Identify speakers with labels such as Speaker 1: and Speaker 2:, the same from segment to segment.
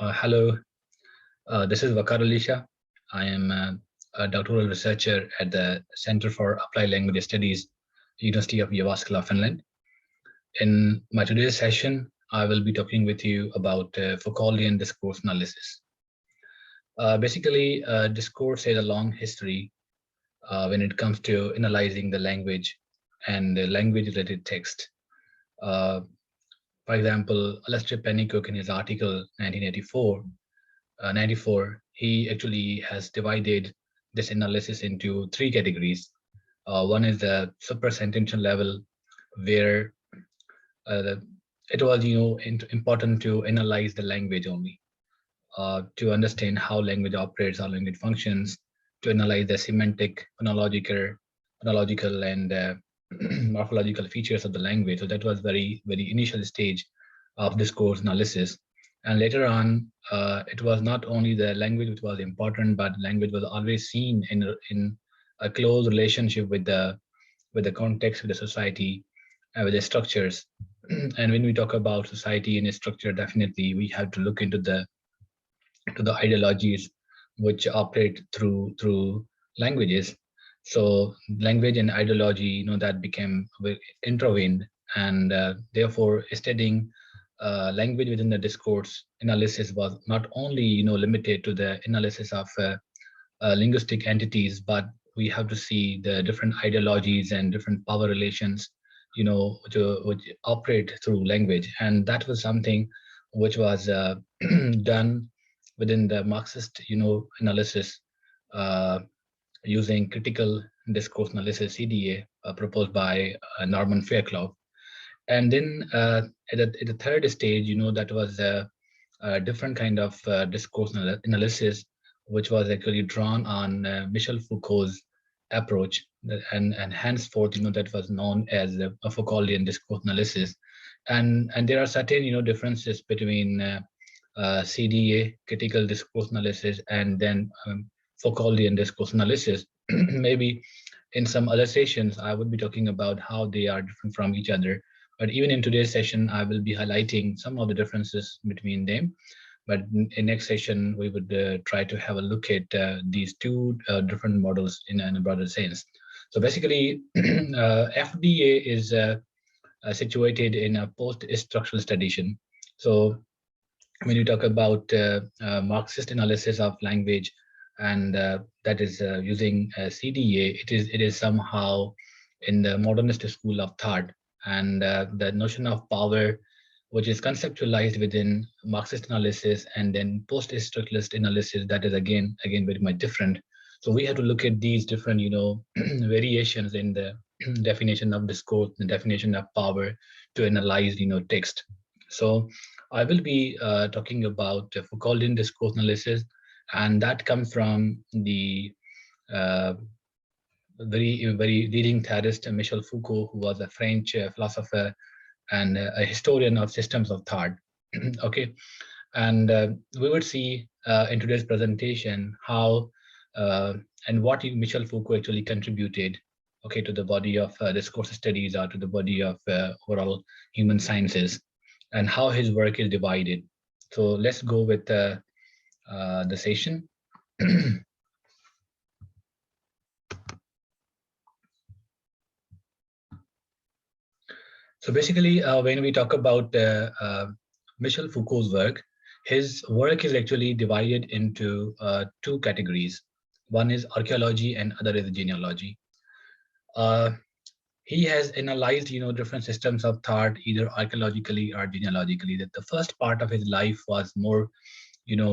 Speaker 1: Hello, this is Waqar. I am a doctoral researcher at the Center for Applied Language Studies, University of Jyvaskyla, Finland. In my today's session, I will be talking with you about Foucauldian discourse analysis. Basically, discourse has a long history when it comes to analyzing the language and the language-related text. For example, Alastair Pennycook in his article 94, he actually has divided this analysis into three categories. One is the supersentential level, where it was important to analyze the language only, to understand how language operates, how language functions, to analyze the semantic, phonological, and morphological features of the language. So that was very initial stage of discourse analysis. And later on, it was not only the language which was important, but language was always seen in a close relationship with the context, with the society, with the structures. And when we talk about society and structure, definitely we have to look into the ideologies which operate through languages. So language and ideology, that became intertwined, and therefore studying language within the discourse analysis was not only limited to the analysis of linguistic entities, but we have to see the different ideologies and different power relations, which operate through language. And that was something which was done within the Marxist, analysis, using critical discourse analysis, CDA, proposed by Norman Fairclough. And then at the third stage, that was a different kind of discourse analysis, which was actually drawn on Michel Foucault's approach, and henceforth, that was known as a Foucauldian discourse analysis. And there are certain, differences between CDA, critical discourse analysis, and then Foucauldian discourse analysis. Maybe in some other sessions, I would be talking about how they are different from each other. But even in today's session, I will be highlighting some of the differences between them. But in next session, we would try to have a look at these two different models in a broader sense. So basically, FDA is situated in a post-structural tradition. So when you talk about Marxist analysis of language, and that is using CDA, it is somehow in the modernist school of thought, and the notion of power, which is conceptualized within Marxist analysis, and then post-structuralist analysis, that is again very much different. So we have to look at these different variations in the definition of discourse, the definition of power, to analyze text. So I will be talking about Foucauldian discourse analysis, and that comes from the very leading theorist Michel Foucault, who was a French philosopher and a historian of systems of thought. Okay, and we would see in today's presentation how and what Michel Foucault actually contributed, okay, to the body of discourse studies, or to the body of overall human sciences, and how his work is divided. So let's go with the session. So basically, when we talk about Michel Foucault's work, his work is actually divided into two categories. One is archaeology and other is genealogy. He has analyzed, different systems of thought, either archaeologically or genealogically. That the first part of his life was more,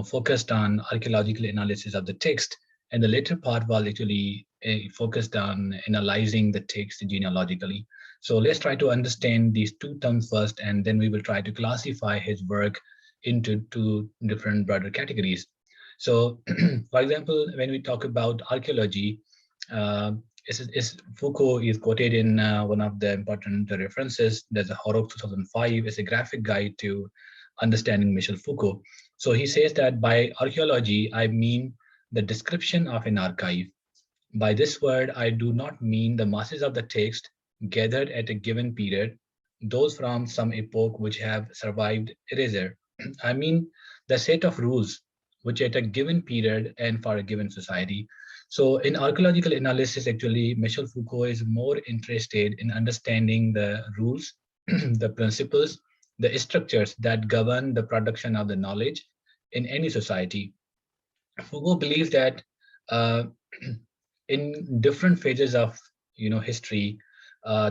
Speaker 1: focused on archaeological analysis of the text, and the later part was actually focused on analyzing the text genealogically. So let's try to understand these two terms first, and then we will try to classify his work into two different broader categories. So, for example, when we talk about archaeology, Foucault is quoted in one of the important references. There's a Horrocks 2005. It's a graphic guide to understanding Michel Foucault. So he says that by archaeology, I mean the description of an archive. By this word, I do not mean the masses of the text gathered at a given period, those from some epoch which have survived erasure, I mean the set of rules which at a given period and for a given society. So in archaeological analysis, actually, Michel Foucault is more interested in understanding the rules, the principles, the structures that govern the production of the knowledge in any society. Foucault believes that uh, in different phases of history,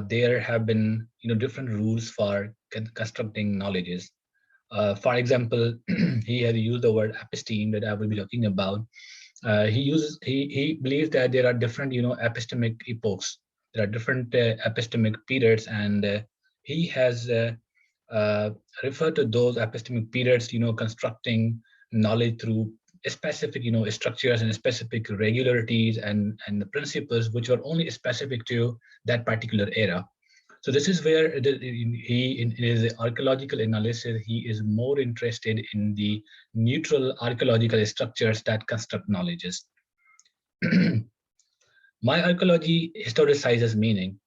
Speaker 1: there have been different rules for constructing knowledges. For example, he has used the word episteme that I will be talking about. He believes that there are different epistemic epochs. There are different epistemic periods, and he has uh, referred to those epistemic periods, constructing knowledge through specific structures and specific regularities and the principles which were only specific to that particular era. So this is where in his archaeological analysis, he is more interested in the neutral archaeological structures that construct knowledges. My archaeology historicizes meaning.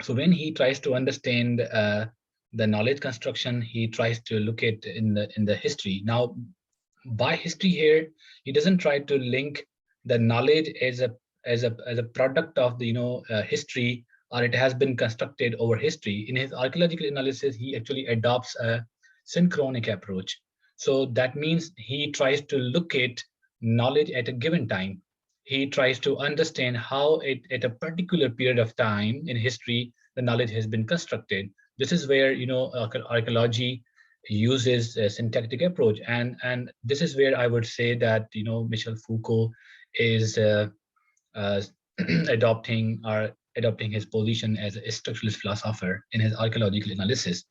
Speaker 1: So when he tries to understand the knowledge construction, he tries to look at in the history. Now, by history here, he doesn't try to link the knowledge as a product of the history, or it has been constructed over history. In his archaeological analysis, he actually adopts a synchronic approach. So that means he tries to look at knowledge at a given time. He tries to understand how at a particular period of time in history the knowledge has been constructed. This is where archaeology uses a syntactic approach, and this is where I would say that Michel Foucault is uh, adopting his position as a structuralist philosopher in his archaeological analysis.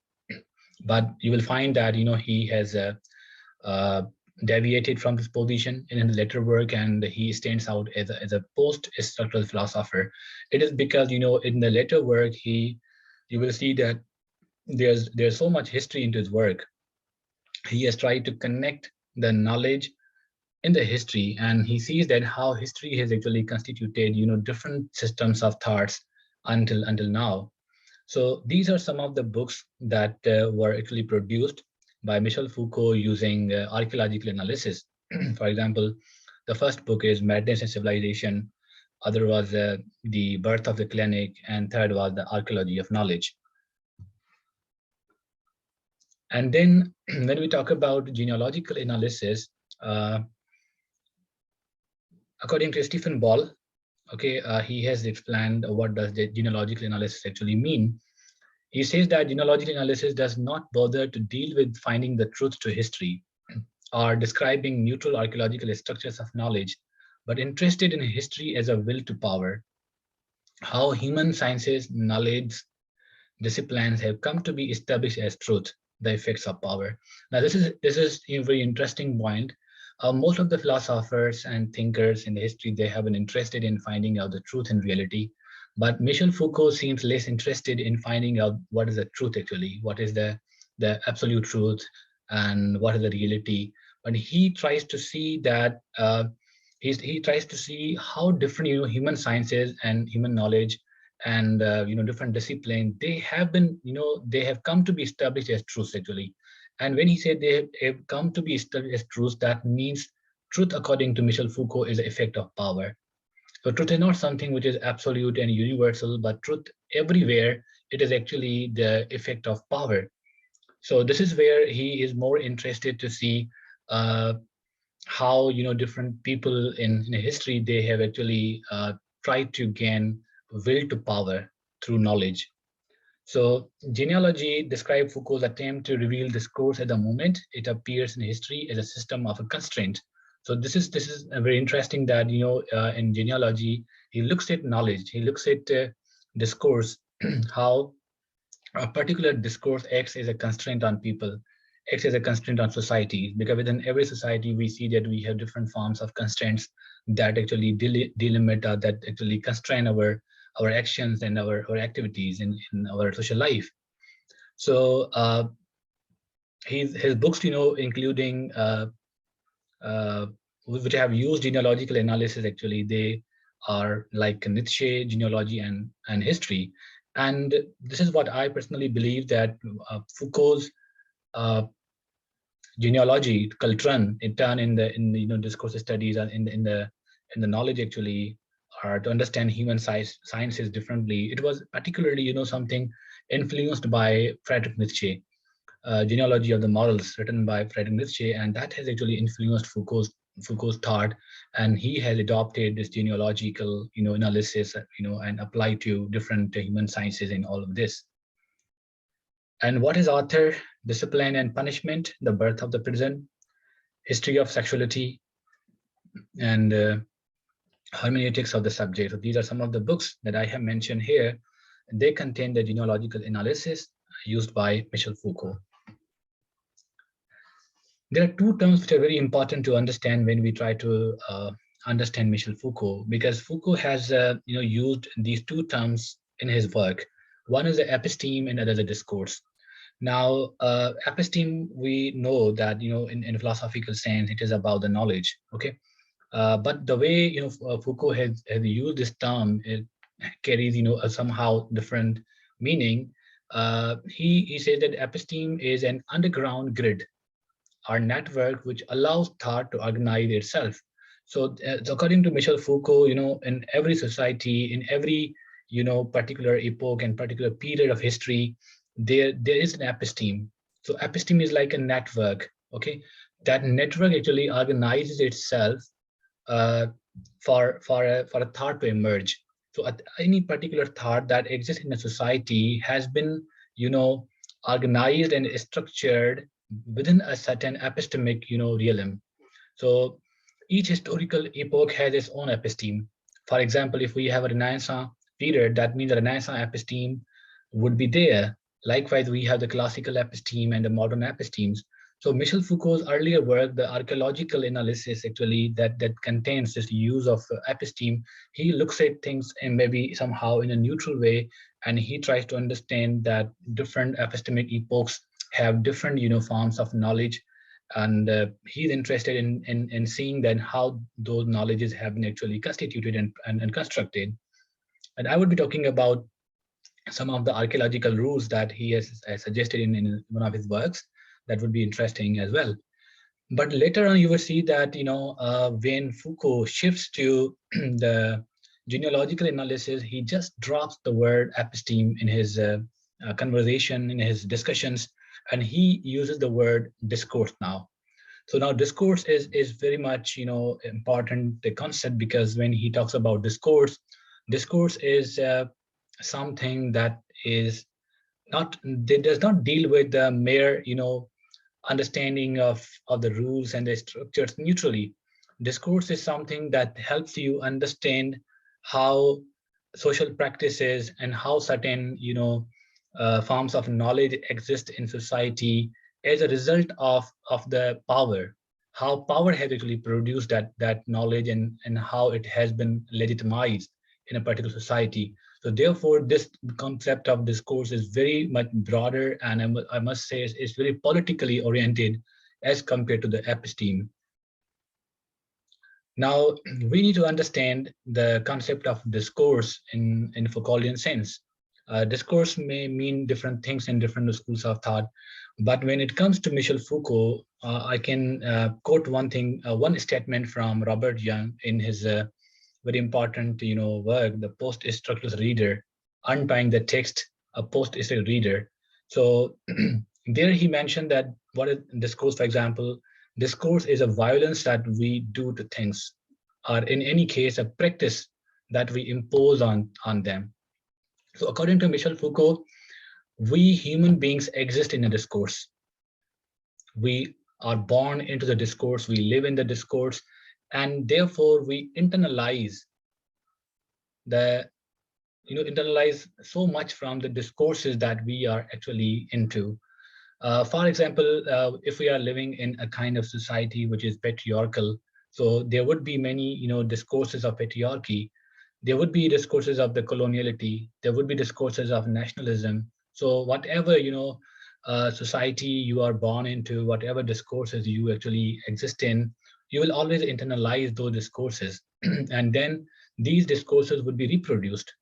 Speaker 1: But you will find that he has uh, deviated from this position in his later work, and he stands out as a post-structural philosopher. It is because in the later work you will see that there's so much history into his work. He has tried to connect the knowledge in the history, and he sees that how history has actually constituted different systems of thoughts until now. So these are some of the books that were actually produced by Michel Foucault using archaeological analysis. For example, the first book is Madness and Civilization, other was The Birth of the Clinic, and third was The Archaeology of Knowledge. And then when we talk about genealogical analysis, uh, according to Stephen Ball, okay, he has explained what does the genealogical analysis actually mean. He says that genealogical analysis does not bother to deal with finding the truth to history or describing neutral archaeological structures of knowledge, but interested in history as a will to power, how human sciences, knowledge, disciplines have come to be established as truth, the effects of power. Now, this is a very interesting point. Most of the philosophers and thinkers in the history, they have been interested in finding out the truth in reality. But Michel Foucault seems less interested in finding out what is the truth actually, what is the absolute truth, and what is the reality. But he tries to see that he tries to see how different human sciences and human knowledge and different disciplines, they have come to be established as truths actually. And when he said they have come to be established as truths, that means truth according to Michel Foucault is the effect of power. So truth is not something which is absolute and universal, but truth everywhere, it is actually the effect of power. So this is where he is more interested to see uh, how different people in history, they have actually tried to gain will to power through knowledge. So genealogy describes Foucault's attempt to reveal discourse at the moment it appears in history as a system of a constraint. So this is very interesting that in genealogy he looks at knowledge, he looks at discourse, how a particular discourse acts as a constraint on people, acts as a constraint on society, because within every society we see that we have different forms of constraints that actually delimit, that actually constrain our actions and our activities in our social life. So his books, including uh, which have used genealogical analysis, actually they are like Nietzsche, genealogy, and history. And this is what I personally believe, that Foucault's uh, genealogy, cultron, in turn in the discourse studies and in the knowledge actually, are to understand human sciences differently. It was particularly something influenced by Friedrich Nietzsche, Genealogy of the Morals, written by Friedrich Nietzsche, and that has actually influenced Foucault's thought, and he has adopted this genealogical analysis and applied to different human sciences in all of this. And what is author, discipline and punishment, the birth of the prison, history of sexuality, and hermeneutics of the subject. So these are some of the books that I have mentioned here. They contain the genealogical analysis used by Michel Foucault. There are two terms which are very important to understand when we try to understand Michel Foucault, because Foucault has used these two terms in his work. One is the episteme and other is the discourse. Now, episteme, we know that in philosophical sense it is about the knowledge. Okay, but the way Foucault has used this term, it carries a somehow different meaning. He says that episteme is an underground grid, our network, which allows thought to organize itself. So according to Michel Foucault, in every society, in every particular epoch and particular period of history, there is an episteme. So episteme is like a network. Okay, that network actually organizes itself for a thought to emerge. So any particular thought that exists in a society has been organized and structured within a certain epistemic realm. So each historical epoch has its own episteme. For example, if we have a Renaissance period, that means a Renaissance episteme would be there. Likewise, we have the classical episteme and the modern epistemes. So Michel Foucault's earlier work, the archaeological analysis actually that contains this use of episteme, he looks at things in maybe somehow in a neutral way, and he tries to understand that different epistemic epochs have different forms of knowledge, and he's interested in seeing then how those knowledges have been actually constituted and constructed. And I would be talking about some of the archaeological rules that he has suggested in one of his works. That would be interesting as well. But later on, you will see that when Foucault shifts to the genealogical analysis, he just drops the word episteme in his conversation, in his discussions, and he uses the word discourse now. So now discourse is very much important, the concept, because when he talks about discourse is something that is not, it does not deal with the mere understanding of the rules and the structures neutrally. Discourse is something that helps you understand how social practices and how certain forms of knowledge exist in society as a result of the power, how power has actually produced that knowledge, and how it has been legitimized in a particular society. So therefore, this concept of discourse is very much broader, and I must say it's very politically oriented as compared to the episteme. Now, we need to understand the concept of discourse in Foucauldian sense. Discourse may mean different things in different schools of thought, but when it comes to Michel Foucault, I can quote one thing, one statement from Robert Young in his very important work, The Post-Structuralist Reader, Untying the Text, a Post-Structuralist Reader. So there he mentioned that what is discourse, for example, discourse is a violence that we do to things, or in any case, a practice that we impose on them. So according to Michel Foucault, we human beings exist in a discourse. We are born into the discourse, we live in the discourse, and therefore we internalize so much from the discourses that we are actually into. For example, if we are living in a kind of society which is patriarchal, so there would be many discourses of patriarchy. There would be discourses of the coloniality. There would be discourses of nationalism. So whatever society you are born into, whatever discourses you actually exist in, you will always internalize those discourses, and then these discourses would be reproduced.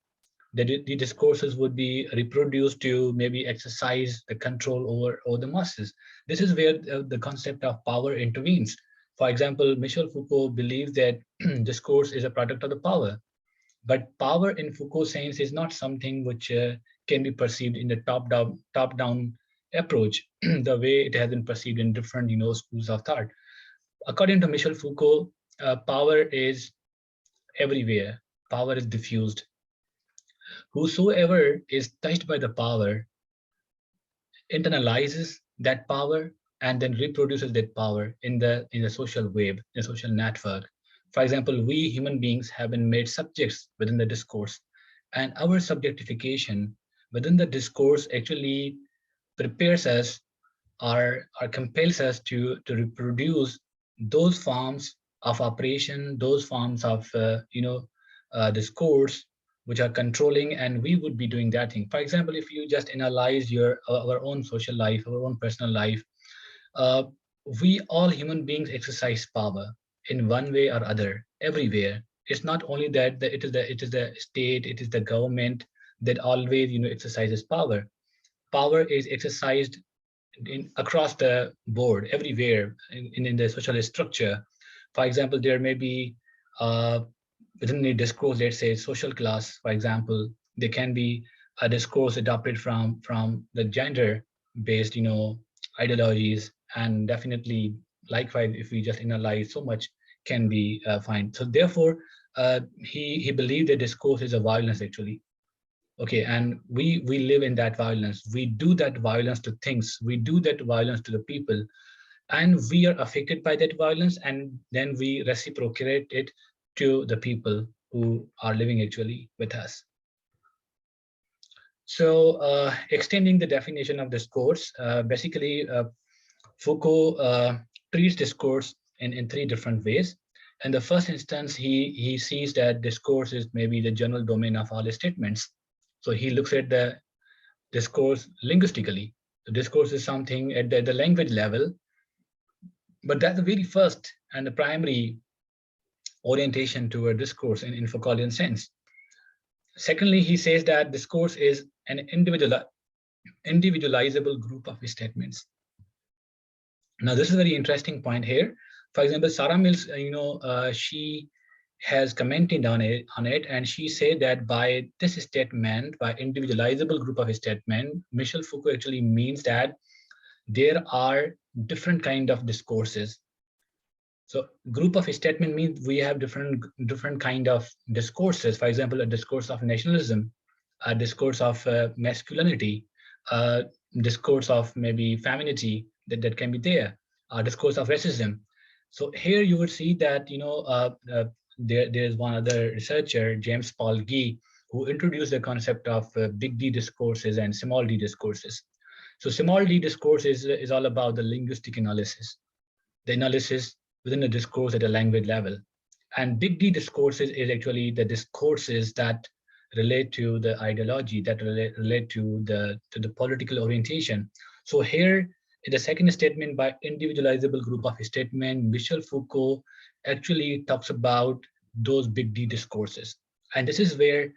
Speaker 1: The discourses would be reproduced to maybe exercise the control over the masses. This is where the concept of power intervenes. For example, Michel Foucault believes that discourse is a product of the power, but power in Foucault's sense is not something which can be perceived in the top-down approach, the way it has been perceived in different schools of thought. According to Michel Foucault, power is everywhere. Power is diffused. Whosoever is touched by the power internalizes that power and then reproduces that power in the social web, the social network. For example, we human beings have been made subjects within the discourse, and our subjectification within the discourse actually prepares us or compels us to reproduce those forms of operation, those forms of discourse which are controlling, and we would be doing that thing. For example, if you just analyze our own social life, our own personal life, uh, we all human beings exercise power in one way or other everywhere. It's not only that it is the state, it is the government that always exercises power. Power is exercised across the board everywhere in the social structure. For example, there may be within the discourse, let's say social class, for example, there can be a discourse adopted from the gender based ideologies, and definitely likewise if we just analyze so much can be fine. So therefore he believed that discourse is a violence actually. Okay, and we live in that violence. We do that violence to things. We do that violence to the people, and we are affected by that violence, and then we reciprocate it to the people who are living actually with us. So extending the definition of discourse, basically Foucault treats discourse in three different ways. In the first instance, he sees that discourse is maybe the general domain of all statements. So he looks at the discourse linguistically. The discourse is something at the language level, but that's the very first and the primary orientation toward discourse in Foucauldian sense. Secondly, he says that discourse is an individualizable group of statements. Now, this is a very interesting point here. For example, Sarah Mills, she has commented on it, and she said that by this statement, by individualizable group of statement, Michel Foucault actually means that there are different kind of discourses. So group of statement means we have different kind of discourses. For example, a discourse of nationalism, a discourse of masculinity, a discourse of maybe femininity that can be there, a discourse of racism. So here you would see that there's one other researcher, James Paul Gee, who introduced the concept of big D discourses and small d discourses. So small d discourse is all about the linguistic analysis, the analysis within the discourse at a language level. And big D discourses is actually the discourses that relate to the ideology, that relate to the political orientation. So here, in the second statement by individualizable group of statement, Michel Foucault actually talks about those big D discourses. And this is where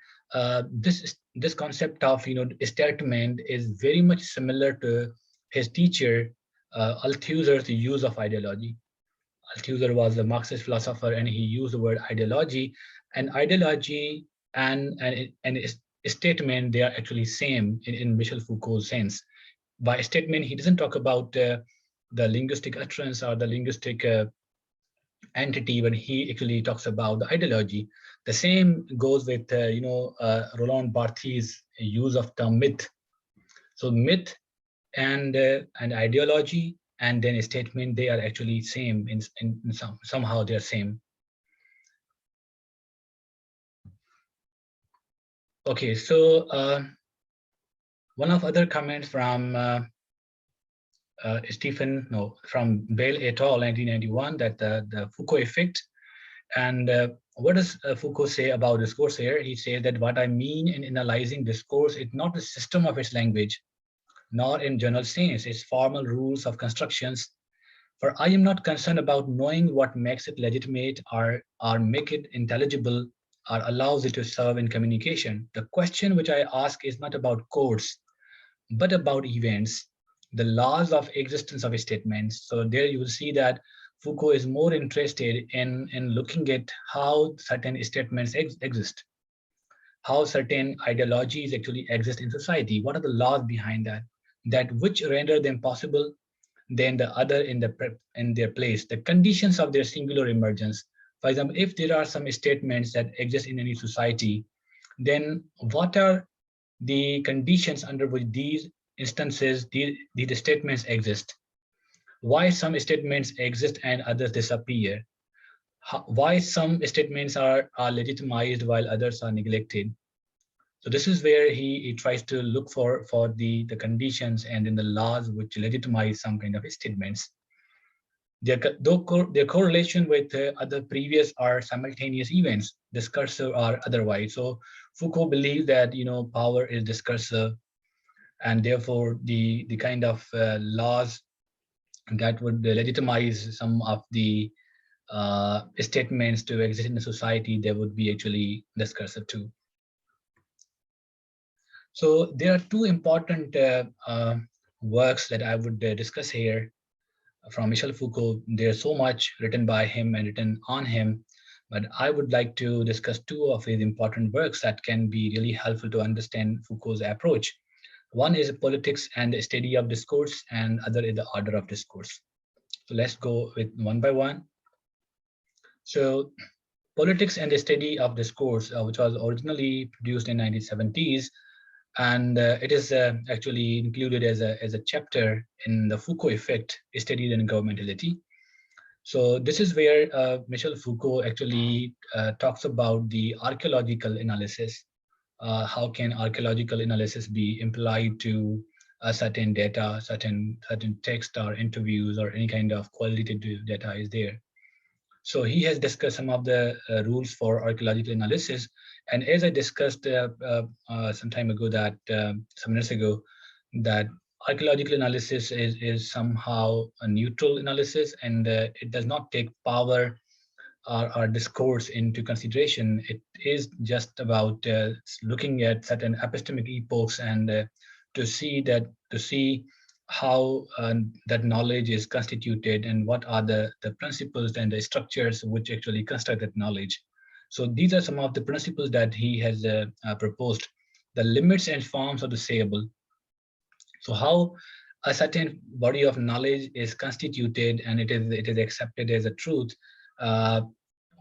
Speaker 1: this concept of statement is very much similar to his teacher Althusser's use of ideology. Althusser was a Marxist philosopher, and he used the word ideology. And ideology and statement, they are actually same in Michel Foucault's sense. By statement, he doesn't talk about the linguistic utterance or the linguistic entity when he actually talks about the ideology. The same goes with Roland Barthes' use of term myth. So myth and ideology and then a statement, they are actually same in somehow they are same. Okay, so one of other comments from from Bale et al. 1991, that the Foucault effect. And what does Foucault say about discourse here? He says that what I mean in analyzing discourse is not the system of its language, nor in general sense its formal rules of constructions. For I am not concerned about knowing what makes it legitimate or make it intelligible, or allows it to serve in communication. The question which I ask is not about codes, but about events, the laws of existence of statements. So there you will see that Foucault is more interested in looking at how certain statements exist, how certain ideologies actually exist in society. What are the laws behind that, that which render them possible, then the other in their place, the conditions of their singular emergence. For example, if there are some statements that exist in any society, then what are the conditions under which these instances, these statements exist? Why some statements exist and others disappear? Why some statements are legitimized while others are neglected? So this is where he tries to look for the conditions and in the laws which legitimize some kind of statements. Their correlation with other previous or simultaneous events, discursive or otherwise. So Foucault believed that power is discursive, and therefore the kind of laws that would legitimize some of the statements to exist in the society, they would be actually discursive too. So there are two important works that I would discuss here from Michel Foucault. There's so much written by him and written on him, but I would like to discuss two of his important works that can be really helpful to understand Foucault's approach. One is Politics and the Study of Discourse, and other is The Order of Discourse. So let's go with one by one. So Politics and the Study of Discourse, which was originally produced in 1970s, and it is actually included as a chapter in the Foucault Effect, Studies in Governmentality. So this is where Michel Foucault actually talks about the archaeological analysis. How can archaeological analysis be applied to certain data, certain text or interviews or any kind of qualitative data is there. So he has discussed some of the rules for archaeological analysis. And as I discussed some time ago, that some minutes ago, that archaeological analysis is somehow a neutral analysis, and it does not take power or discourse into consideration. It is just about looking at certain epistemic epochs and to see how that knowledge is constituted and what are the principles and the structures which actually construct that knowledge. So these are some of the principles that he has proposed. The limits and forms of the sayable. So how a certain body of knowledge is constituted and it is accepted as a truth.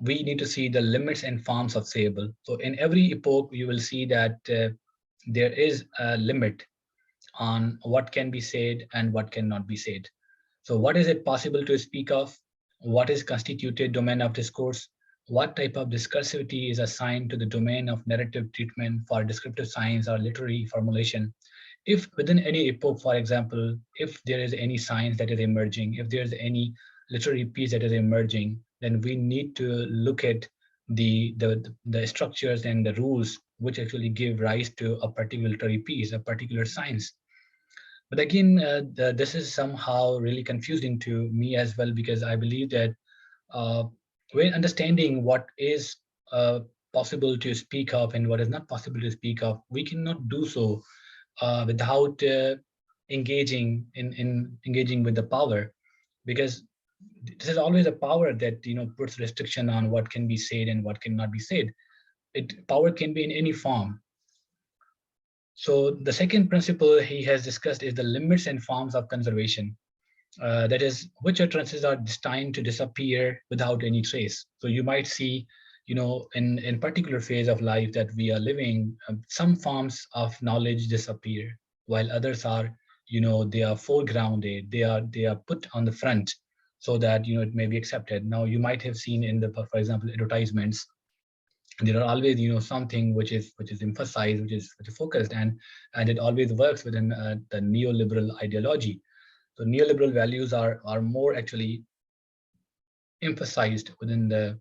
Speaker 1: We need to see the limits and forms of sayable. So in every epoch, you will see that there is a limit on what can be said and what cannot be said. So what is it possible to speak of? What is constituted domain of discourse? What type of discursivity is assigned to the domain of narrative treatment for descriptive science or literary formulation? If within any epoch, for example, if there is any science that is emerging, if there's any literary piece that is emerging, then we need to look at the structures and the rules which actually give rise to a particular literary piece, a particular science. But again, this is somehow really confusing to me as well, because I believe that when understanding what is possible to speak of and what is not possible to speak of, we cannot do so without engaging with the power, because this is always a power that puts restriction on what can be said and what cannot be said. Power can be in any form. So the second principle he has discussed is the limits and forms of conservation. That is, which utterances are destined to disappear without any trace. So you might see, in particular phase of life that we are living, some forms of knowledge disappear, while others are, they are foregrounded, they are put on the front, so that it may be accepted. Now you might have seen in for example, advertisements, there are always something which is emphasized, which is focused, and it always works within the neoliberal ideology. So neoliberal values are more actually emphasized within the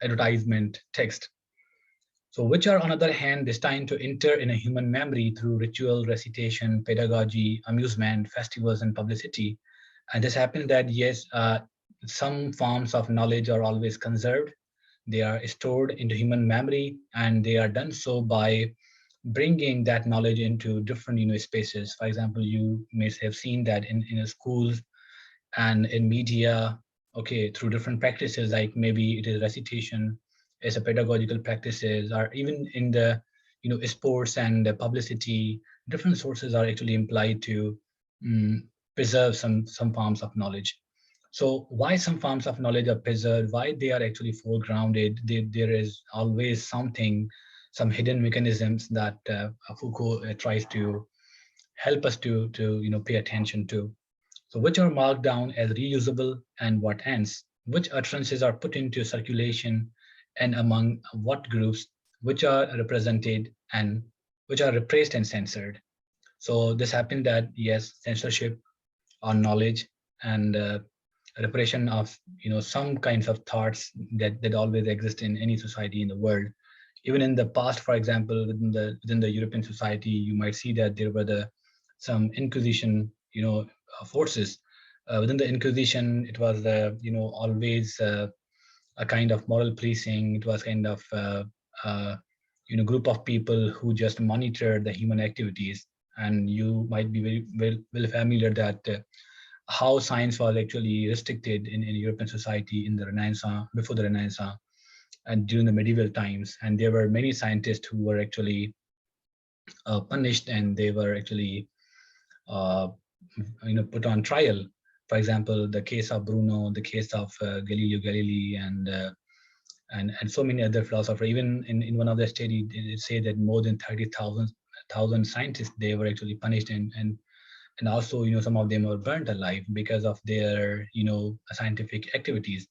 Speaker 1: advertisement text. So which are on the other hand destined to enter in a human memory through ritual, recitation, pedagogy, amusement, festivals, and publicity. And this happens that yes, some forms of knowledge are always conserved, they are stored into human memory, and they are done so by bringing that knowledge into different spaces. For example, you may have seen that in schools and in media, okay, through different practices, like maybe it is recitation as a pedagogical practices, or even in the sports and the publicity, different sources are actually implied to mm, preserve some forms of knowledge. So why some forms of knowledge are preserved, why they are actually foregrounded, there is always something, some hidden mechanisms that Foucault tries to help us to pay attention to. So which are marked down as reusable and what ends? Which utterances are put into circulation and among what groups? Which are represented and which are repressed and censored? So this happened that yes, censorship on knowledge and repression of some kinds of thoughts that always exist in any society in the world. Even in the past, for example, within the European society, you might see that there were some Inquisition forces. Within the Inquisition, it was always a kind of moral policing. It was kind of group of people who just monitored the human activities. And you might be very well familiar that how science was actually restricted in European society in the Renaissance, before the Renaissance, and during the medieval times. And there were many scientists who were actually punished, and they were actually uh, put on trial. For example, the case of Bruno, the case of Galileo Galilei, and so many other philosophers. Even in one of the studies, they say that more than 30,000 scientists, they were actually punished, and also some of them were burnt alive because of their scientific activities.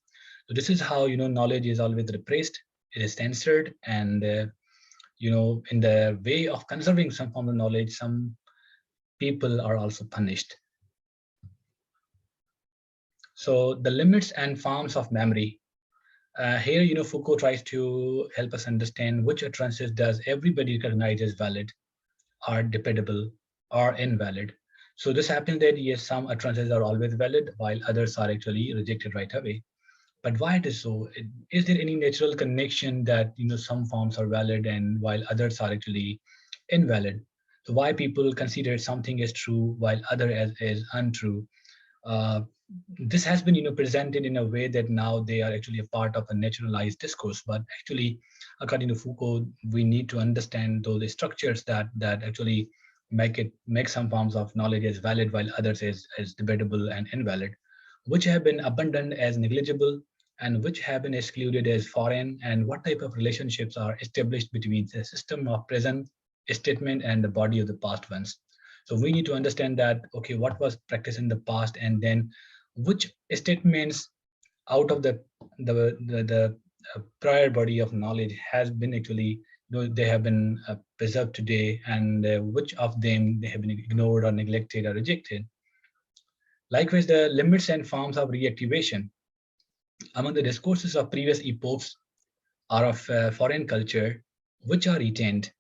Speaker 1: So this is how knowledge is always repressed, it is censored, and in the way of conserving some form of knowledge, some people are also punished. So the limits and forms of memory. Here, Foucault tries to help us understand which utterances does everybody recognize as valid, are debatable, or invalid. So this happens that yes, some utterances are always valid, while others are actually rejected right away. But why it is so? Is there any natural connection that some forms are valid and while others are actually invalid? So why people consider something as true while other as untrue? Uh, this has been presented in a way that now they are actually a part of a naturalized discourse. But actually, according to Foucault, we need to understand those structures that actually make some forms of knowledge as valid while others as debatable and invalid, which have been abandoned as negligible and which have been excluded as foreign, and what type of relationships are established between the system of present statement and the body of the past ones. So we need to understand that, okay, what was practiced in the past, and then which statements out of the prior body of knowledge has been actually, they have been preserved today, and which of them they have been ignored or neglected or rejected. Likewise, the limits and forms of reactivation. Among the discourses of previous epochs are of foreign culture, which are retained,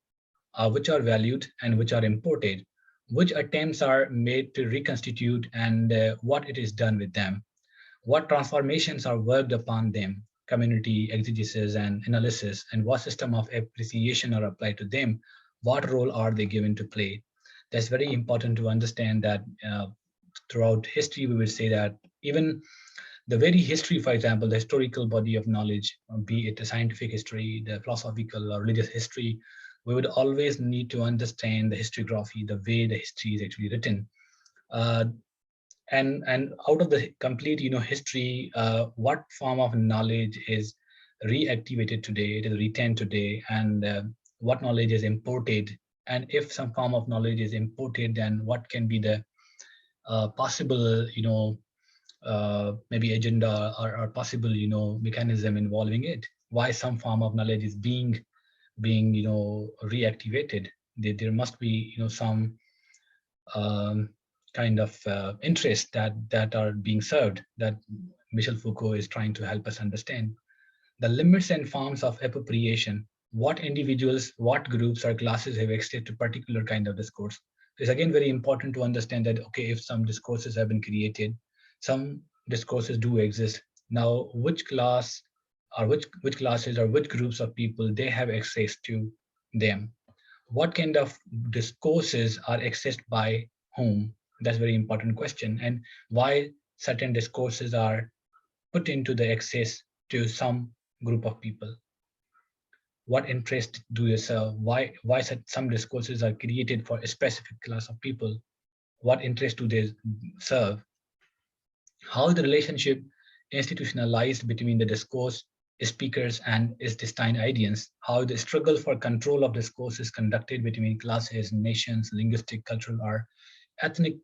Speaker 1: which are valued, and which are imported, which attempts are made to reconstitute, and what it is done with them, what transformations are worked upon them, community exegesis and analysis, and what system of appreciation are applied to them, what role are they given to play. That's very important to understand that throughout history, we will say that even the very history, for example, the historical body of knowledge, be it the scientific history, the philosophical or religious history, we would always need to understand the historiography, the way the history is actually written. Uh, and out of the complete history, what form of knowledge is reactivated today, it is retained today, and what knowledge is imported, and if some form of knowledge is imported, then what can be the possible maybe agenda or possible mechanism involving it, why some form of knowledge is being reactivated. There must be some um, kind of interest that are being served, that Michel Foucault is trying to help us understand. The limits and forms of appropriation, what individuals, what groups or classes have access to particular kind of discourse. It's again very important to understand that, okay, if some discourses have been created, some discourses do exist. Now, which class or which classes or which groups of people they have access to them. What kind of discourses are accessed by whom? That's a very important question. And why certain discourses are put into the access to some group of people. What interest do they serve? Why some discourses are created for a specific class of people? What interest do they serve? How the relationship institutionalized between the discourse, speakers, and its destined audience, how the struggle for control of discourse is conducted between classes, nations, linguistic, cultural, or ethnic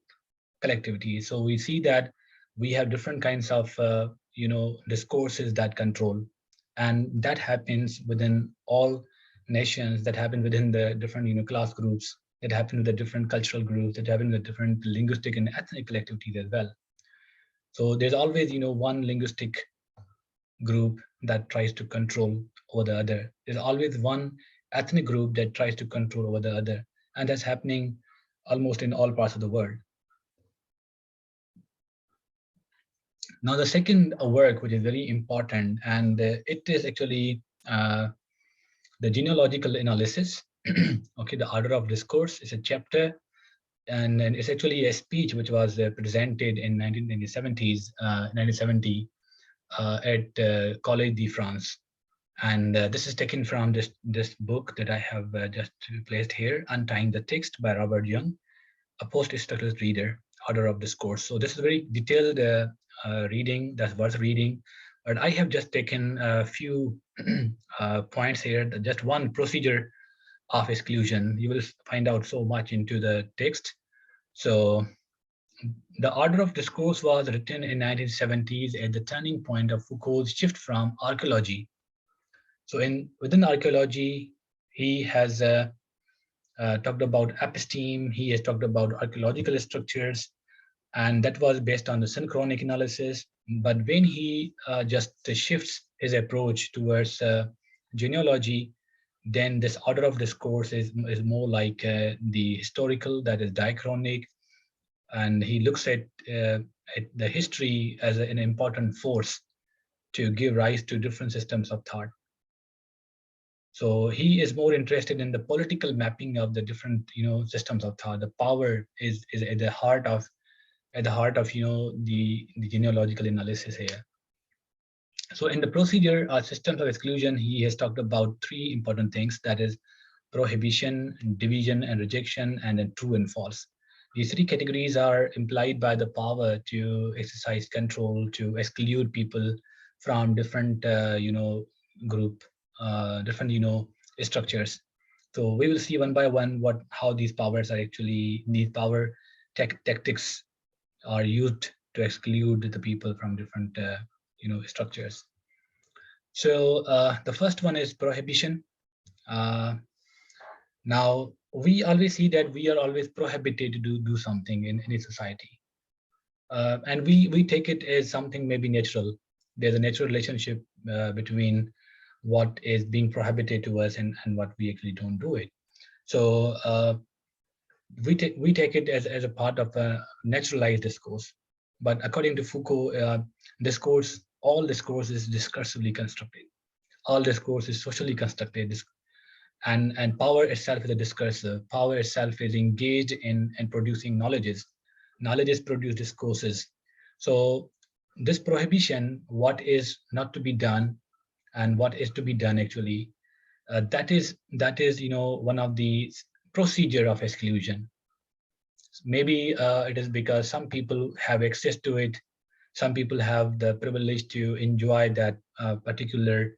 Speaker 1: collectivity. So we see that we have different kinds of discourses that control, and that happens within all nations, that happen within the different class groups, that happen with the different cultural groups, that happen with different linguistic and ethnic collectivities as well. So there's always one linguistic group that tries to control over the other. There's always one ethnic group that tries to control over the other, and that's happening almost in all parts of the world. Now, the second work, which is very important, and it is actually the genealogical analysis. Okay, the order of discourse is a chapter, and it's actually a speech which was presented in 1970 at Collège de France. And this is taken from this book that I have just placed here, Untying the Text by Robert Young, a post-structuralist reader, order of discourse. So this is a very detailed reading that's worth reading, but I have just taken a few points here, just one procedure of exclusion. You will find out so much into the text. So the order of discourse was written in 1970s at the turning point of Foucault's shift from archaeology. So within archaeology, he has talked about episteme, he has talked about archaeological structures, and that was based on the synchronic analysis. But when he just shifts his approach towards genealogy, then this order of discourse is more like the historical, that is diachronic, and he looks at the history as an important force to give rise to different systems of thought. So he is more interested in the political mapping of the different systems of thought. The power is at the heart of the genealogical analysis here. So in the procedure systems of exclusion, he has talked about three important things, that is prohibition, division and rejection, and then true and false. These three categories are implied by the power to exercise control, to exclude people from different group, different structures. So we will see one by one how these powers are actually, these power tactics are used to exclude the people from different structures. So the first one is prohibition. Now we always see that we are always prohibited to do something in any society, and we take it as something maybe natural. There's a natural relationship between what is being prohibited to us and what we actually don't do it. So we take it as a part of a naturalized discourse. But according to Foucault, all discourse is discursively constructed. All discourse is socially constructed, and power itself is a discursive. Power itself is engaged in producing knowledges. Knowledges produce discourses. So this prohibition, what is not to be done and what is to be done actually, that is one of the procedure of exclusion. Maybe it is because some people have access to it. Some people have the privilege to enjoy that particular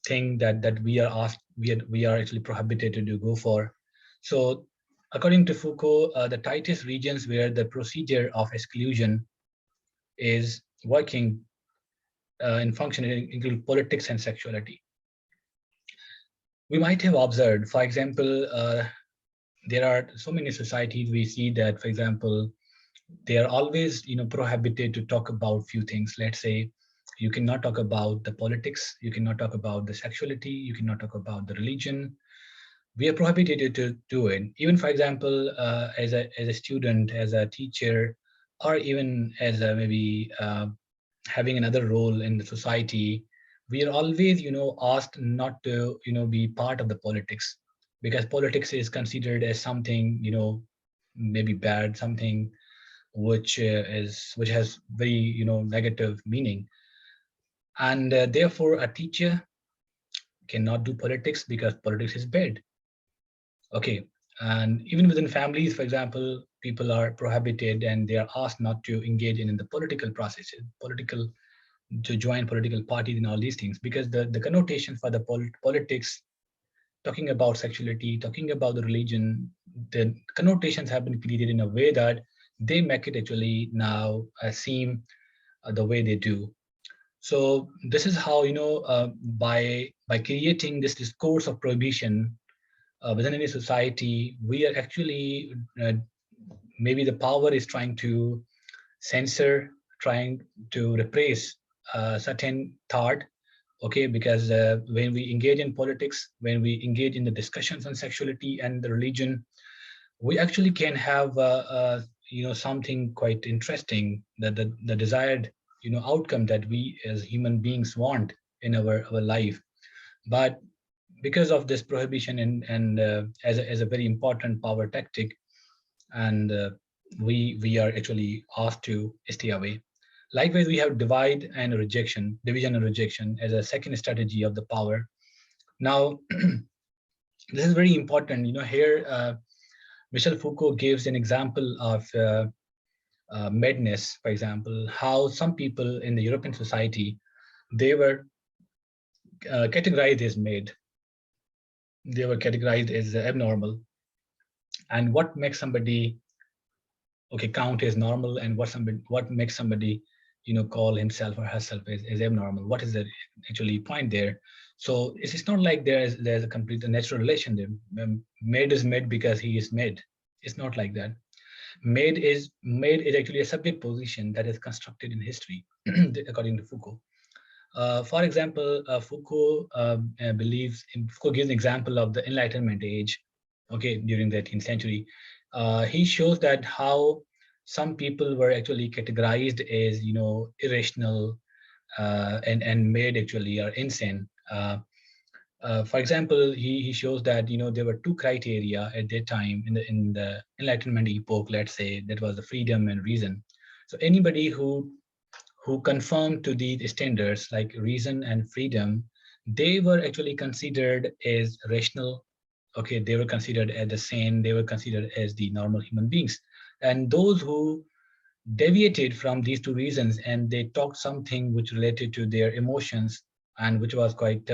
Speaker 1: thing that we are asked, we are actually prohibited to go for. So according to Foucault, the tightest regions where the procedure of exclusion is working in function include politics and sexuality. We might have observed, for example, there are so many societies we see that, for example, they are always prohibited to talk about few things. Let's say you cannot talk about the politics, you cannot talk about the sexuality, you cannot talk about the religion. We are prohibited to do it. Even, for example, as a student, as a teacher, or even as a maybe having another role in the society, we are always, asked not to, be part of the politics, because politics is considered as something, maybe bad, something which has very, negative meaning. And therefore, a teacher cannot do politics because politics is bad. Okay. And even within families, for example, people are prohibited and they are asked not to engage in the political processes, to join political parties and all these things, because the connotation for the politics, talking about sexuality, talking about the religion, the connotations have been created in a way that they make it actually now seem the way they do. So this is how, by creating this discourse of prohibition within any society, we are actually maybe the power is trying to censor, trying to repress certain thought. Okay, because when we engage in politics, when we engage in the discussions on sexuality and the religion, we actually can have something quite interesting, that the desired outcome that we as human beings want in our life. But because of this prohibition and as a very important power tactic, and we are actually asked to stay away. Likewise, we have division and rejection as a second strategy of the power. Now, this is very important. Here, Michel Foucault gives an example of madness, for example, how some people in the European society, they were categorized as mad. They were categorized as abnormal. And what makes somebody count as normal, and what makes somebody call himself or herself as abnormal? What is the actually point there? So it's not like there's a complete natural relation there. Made is made because he is made. It's not like that. Made is actually a subject position that is constructed in history according to Foucault. For example, Foucault Foucault gives an example of the Enlightenment age, okay, during the 18th century. He shows that how some people were actually categorized as, irrational and made actually are insane. For example, he shows that there were two criteria at that time in the Enlightenment epoch. Let's say that was the freedom and reason. So anybody who conformed to these standards like reason and freedom, they were actually considered as rational. Okay, they were considered as the sane. They were considered as the normal human beings. And those who deviated from these two reasons and they talked something which related to their emotions and which was quite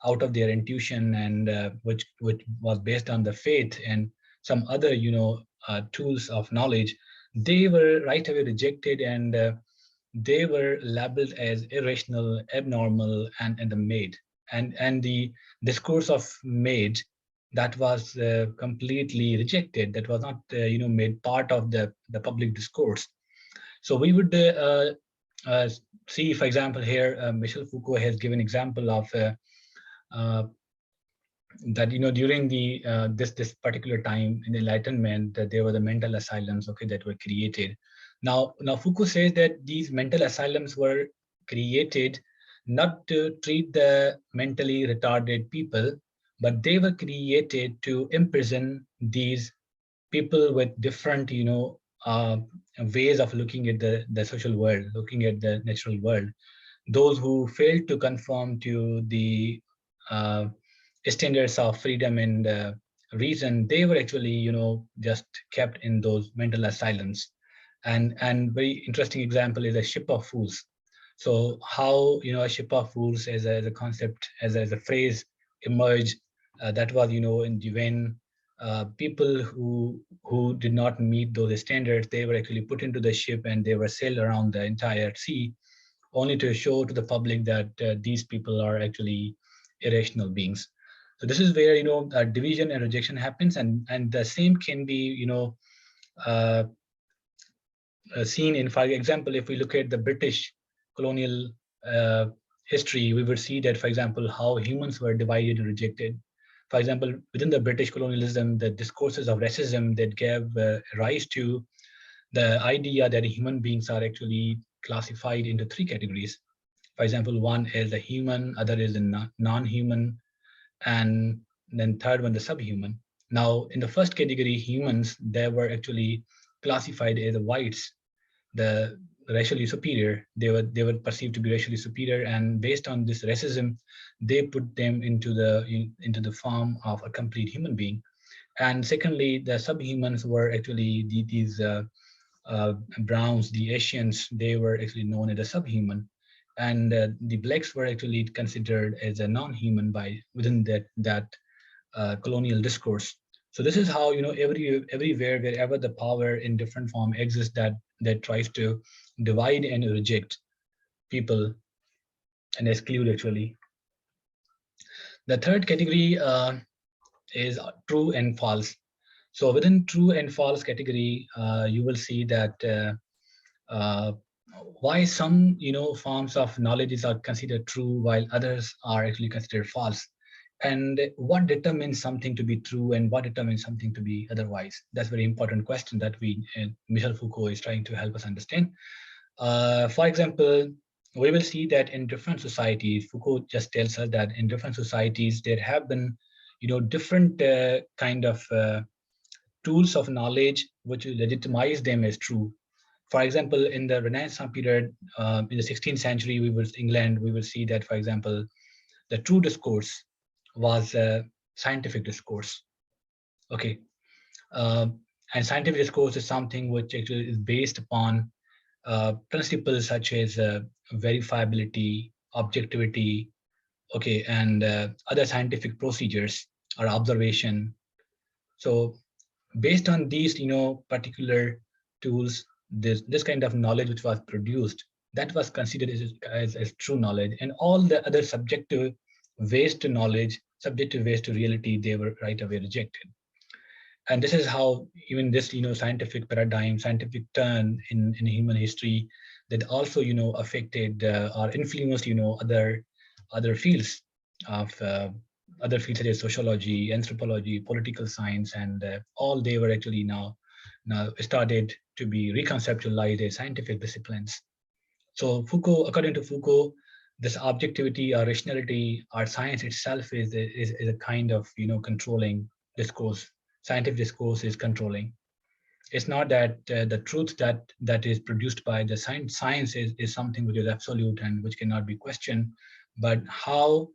Speaker 1: out of their intuition and which was based on the faith and some other tools of knowledge, they were right away rejected, and they were labeled as irrational, abnormal, and the made. And the discourse of made, that was completely rejected. That was not made part of the public discourse. So we would uh, see, for example, here Michel Foucault has given example of uh, that during the this particular time in the Enlightenment, that there were the mental asylums, okay, that were created. Now Foucault says that these mental asylums were created not to treat the mentally retarded people, but they were created to imprison these people with different ways of looking at the social world, looking at the natural world. Those who failed to conform to the uh, standards of freedom and reason, they were actually just kept in those mental asylums. And very interesting example is a ship of fools. So how a ship of fools as a concept, as a phrase emerged, that was in when people who did not meet those standards, they were actually put into the ship and they were sailed around the entire sea, only to show to the public that these people are actually irrational beings. So this is where division and rejection happens, and the same can be uh, seen in, for example, if we look at the British colonial uh, history, we would see that, for example, how humans were divided and rejected. For example, within the British colonialism, the discourses of racism that gave rise to the idea that human beings are actually classified into three categories. For example, one is the human, other is the non-human, and then third one, the subhuman. Now, in the first category, humans, they were actually classified as the whites, the racially superior. They were perceived to be racially superior, and based on this racism, they put them into the form of a complete human being. And secondly, the subhumans were actually these browns, the Asians. They were actually known as a subhuman, and the blacks were actually considered as a non-human by within that colonial discourse. So this is how, everywhere, wherever the power in different form exists, that tries to divide and reject people and exclude actually. The third category is true and false. So within true and false category, you will see that uh, why some forms of knowledges are considered true while others are actually considered false, and what determines something to be true and what determines something to be otherwise. That's a very important question that Michel Foucault is trying to help us understand. For example, we will see that in different societies, Foucault just tells us that in different societies there have been different kind of tools of knowledge which legitimize them as true. For example, in the Renaissance period, in the 16th century, England, we will see that, for example, the true discourse was a scientific discourse. Okay, and scientific discourse is something which actually is based upon principles such as verifiability, objectivity, okay, and other scientific procedures or observation. So based on these, particular tools, this kind of knowledge which was produced, that was considered as true knowledge, and all the other subjective ways to knowledge, subjective ways to reality, they were right away rejected. And this is how even this, scientific paradigm, scientific turn in human history, that also, affected or influenced, other fields of other fields such as sociology, anthropology, political science, and all they were actually now started to be reconceptualized as scientific disciplines. So Foucault, according to Foucault, this objectivity or rationality or science itself is a kind of controlling discourse. Scientific discourse is controlling. It's not that the truth that is produced by the science is something which is absolute and which cannot be questioned, but how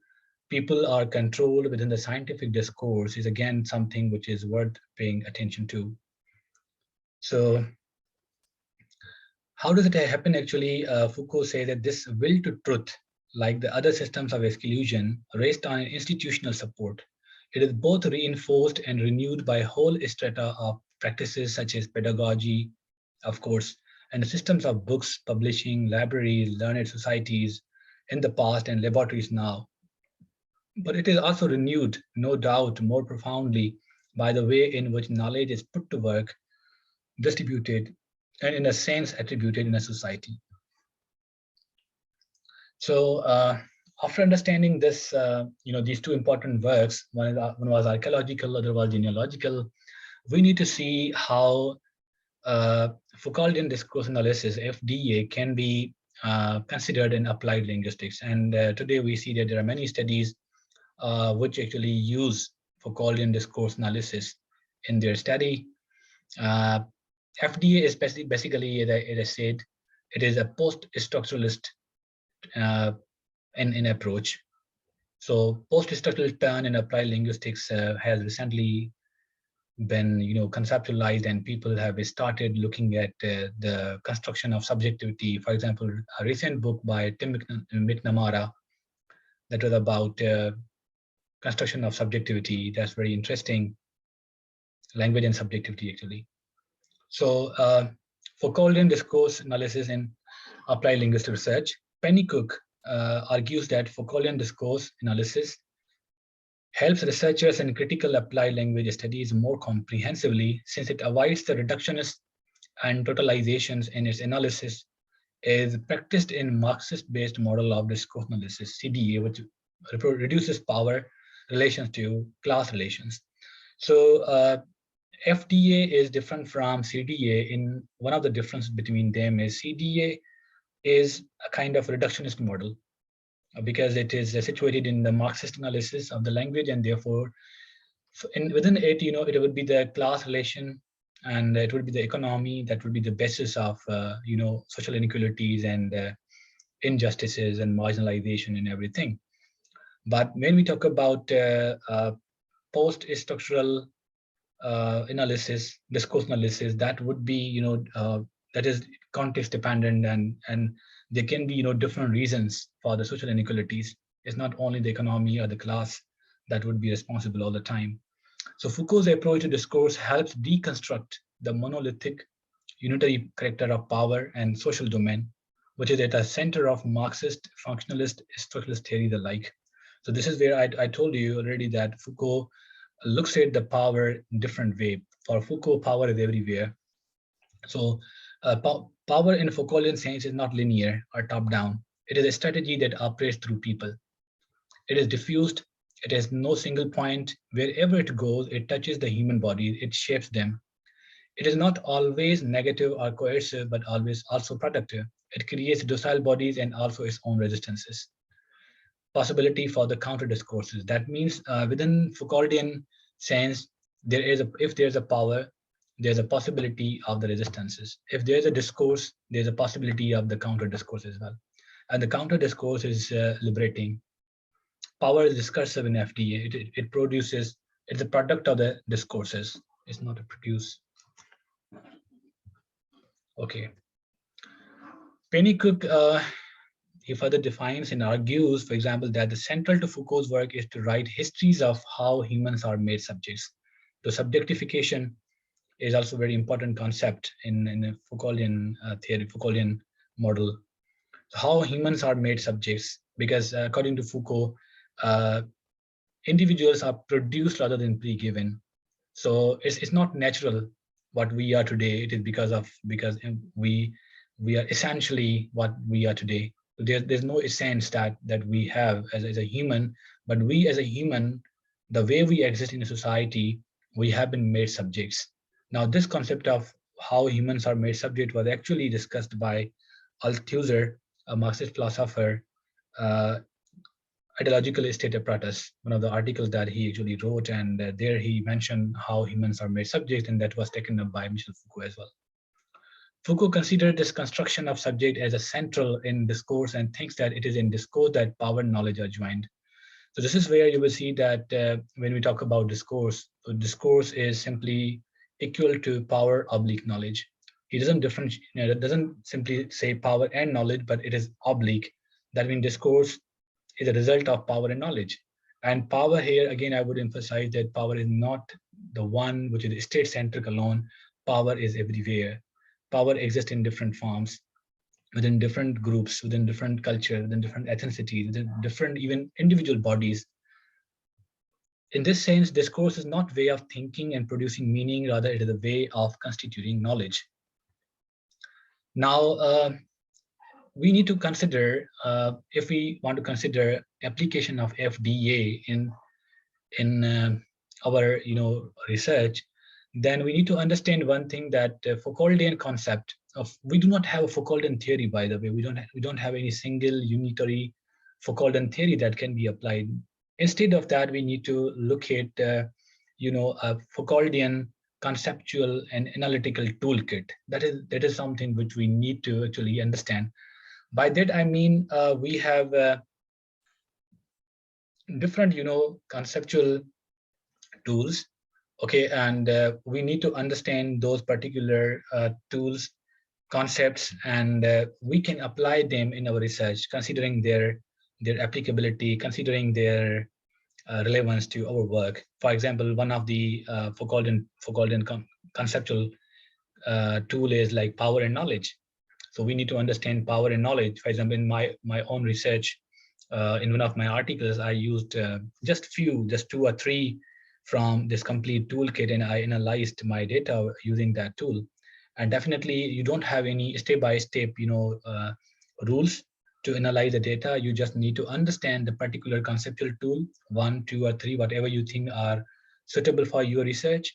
Speaker 1: people are controlled within the scientific discourse is again something which is worth paying attention to. So how does it happen actually? Foucault says that this will to truth, like the other systems of exclusion, rests on institutional support. It is both reinforced and renewed by whole strata of practices such as pedagogy, of course, and the systems of books, publishing, libraries, learned societies in the past and laboratories now. But it is also renewed, no doubt, more profoundly by the way in which knowledge is put to work, distributed, and in a sense attributed in a society. So after understanding this, these two important works, one was archaeological, other was genealogical, we need to see how Foucauldian discourse analysis, FDA, can be considered in applied linguistics. And today we see that there are many studies which actually use Foucauldian discourse analysis in their study. FDA is basically, as I said, it is a post-structuralist in approach. So post-structural turn in applied linguistics has recently been conceptualized, and people have started looking at the construction of subjectivity. For example, a recent book by Tim McNamara that was about construction of subjectivity. That's very interesting. Language and subjectivity, actually. So Foucauldian discourse analysis in applied linguistic research. Pennycook argues that Foucauldian discourse analysis helps researchers in critical applied language studies more comprehensively, since it avoids the reductionist and totalizations in its analysis, is practiced in Marxist-based model of discourse analysis, CDA, which reduces power relations to class relations. So FDA is different from CDA. In one of the differences between them is CDA is a kind of reductionist model because it is situated in the Marxist analysis of the language, and therefore within it, it would be the class relation, and it would be the economy that would be the basis of social inequalities and injustices and marginalization and everything. But when we talk about post-structural analysis, discourse analysis, that would be that is context dependent, and there can be different reasons for the social inequalities. It's not only the economy or the class that would be responsible all the time. So Foucault's approach to discourse helps deconstruct the monolithic unitary character of power and social domain, which is at the center of Marxist, functionalist, structuralist theories alike. So this is where I told you already that Foucault looks at the power in different way. For Foucault, power is everywhere. So power in Foucauldian sense is not linear or top-down. It is a strategy that operates through people. It is diffused. It has no single point. Wherever it goes, it touches the human body. It shapes them. It is not always negative or coercive, but always also productive. It creates docile bodies and also its own resistances. Possibility for the counter discourses. That means within Foucauldian sense, if there's a power, there's a possibility of the resistances. If there's a discourse, there's a possibility of the counter discourse as well. And the counter discourse is liberating. Power is discursive in FDA. It produces, it's a product of the discourses. It's not a produce. Okay. Pennycook, he further defines and argues, for example, that the central to Foucault's work is to write histories of how humans are made subjects. The subjectification is also a very important concept in the Foucauldian theory, Foucauldian model. So how humans are made subjects, because according to Foucault, individuals are produced rather than pre-given. So it's not natural what we are today. It is because we are essentially what we are today. There's no essence that we have as a human, but we as a human, the way we exist in a society, we have been made subjects. Now, this concept of how humans are made subject was actually discussed by Althusser, a Marxist philosopher, Ideological State Apparatus, one of the articles that he actually wrote, and there he mentioned how humans are made subject, and that was taken up by Michel Foucault as well. Foucault considered this construction of subject as a central in discourse and thinks that it is in discourse that power and knowledge are joined. So this is where you will see that when we talk about discourse, so discourse is simply equal to power oblique knowledge. He doesn't differentiate, it doesn't simply say power and knowledge, but it is oblique. That means discourse is a result of power and knowledge. And power here, again, I would emphasize that power is not the one which is state-centric alone. Power is everywhere. Power exists in different forms, within different groups, within different culture, within different ethnicities, within different even individual bodies. In this sense, discourse is not way of thinking and producing meaning, rather it is a way of constituting knowledge. Now, we need to consider, if we want to consider application of FDA in our research, then we need to understand one thing, that Foucauldian concept of, we do not have a Foucauldian theory, by the way. We don't have any single unitary Foucauldian theory that can be applied. Instead of that, we need to look at a Foucauldian conceptual and analytical toolkit. That is something which we need to actually understand. By that I mean we have different conceptual tools. Okay, and we need to understand those particular tools, concepts, and we can apply them in our research, considering their applicability, considering their relevance to our work. For example, one of the Foucauldian conceptual tool is like power and knowledge. So we need to understand power and knowledge. For example, in my own research, in one of my articles, I used just 2 or 3 from this complete toolkit, and I analyzed my data using that tool. And definitely, you don't have any step-by-step, rules to analyze the data. You just need to understand the particular conceptual tool, 1, 2, or 3, whatever you think are suitable for your research,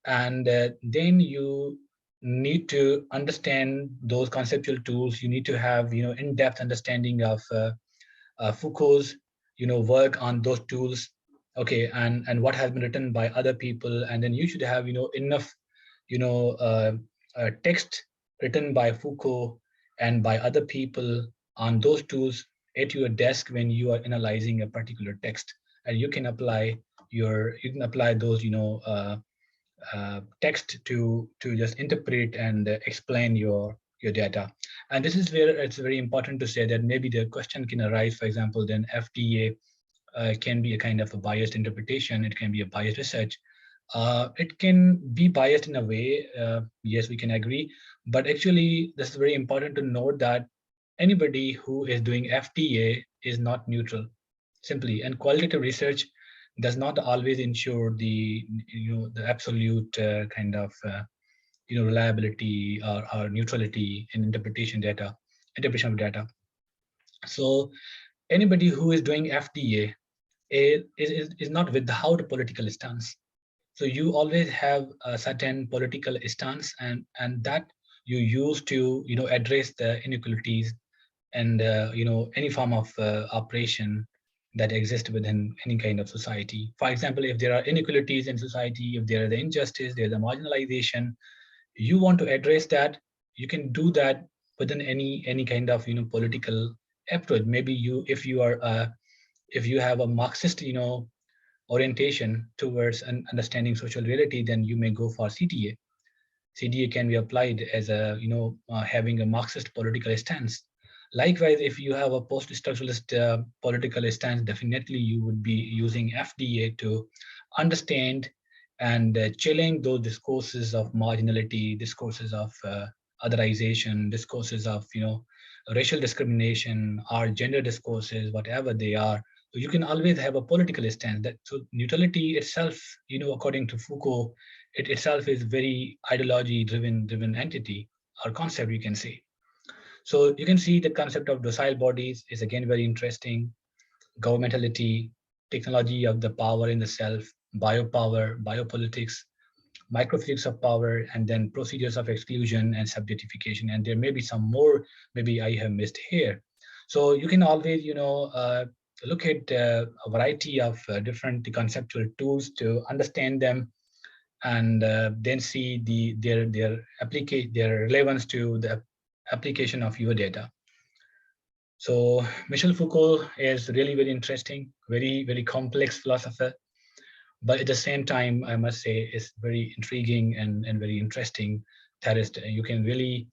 Speaker 1: and then you need to understand those conceptual tools. You need to have, in-depth understanding of Foucault's, work on those tools, okay, and what has been written by other people, and then you should have, enough, text written by Foucault and by other people on those tools at your desk when you are analyzing a particular text, and you can apply those, text to just interpret and explain your data. And this is where it's very important to say that maybe the question can arise, for example, then FDA can be a kind of a biased interpretation, it can be a biased research. It can be biased in a way, yes, we can agree, but actually this is very important to note that anybody who is doing FDA is not neutral, simply. And qualitative research does not always ensure the absolute kind of reliability or neutrality in interpretation of data. So anybody who is doing FDA is not without a political stance. So you always have a certain political stance, and that you use to address the inequalities and any form of operation that exist within any kind of society. For example, if there are inequalities in society, if there is the injustice, there's a marginalization, you want to address that, you can do that within any kind of political approach. Maybe if you have a Marxist orientation towards understanding social reality, then you may go for CDA. CDA can be applied as a having a Marxist political stance. Likewise, if you have a post-structuralist political stance, definitely you would be using FDA to understand and challenge those discourses of marginality, discourses of otherization, discourses of racial discrimination, or gender discourses, whatever they are. So you can always have a political stance. So neutrality itself, according to Foucault, it itself is very ideology-driven entity or concept, you can say. So you can see the concept of docile bodies is again very interesting. Governmentality, technology of the power in the self, biopower, biopolitics, microphysics of power, and then procedures of exclusion and subjectification. And there may be some more, maybe I have missed here. So you can always, look at a variety of different conceptual tools to understand them, and then see their relevance to the application of your data. So Michel Foucault is really very interesting, very complex philosopher, but at the same time, I must say, is very intriguing and very interesting theorist. You can really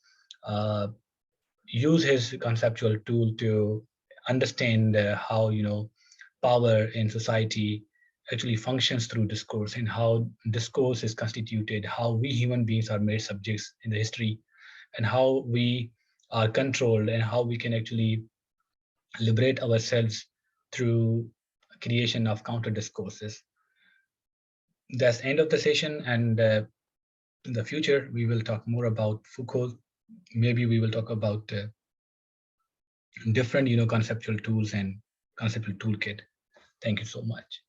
Speaker 1: use his conceptual tool to understand how power in society actually functions through discourse, and how discourse is constituted, how we human beings are made subjects in the history, and how we are controlled, and how we can actually liberate ourselves through creation of counter discourses. That's the end of the session, and in the future we will talk more about Foucault. Maybe we will talk about different conceptual tools and conceptual toolkit. Thank you so much.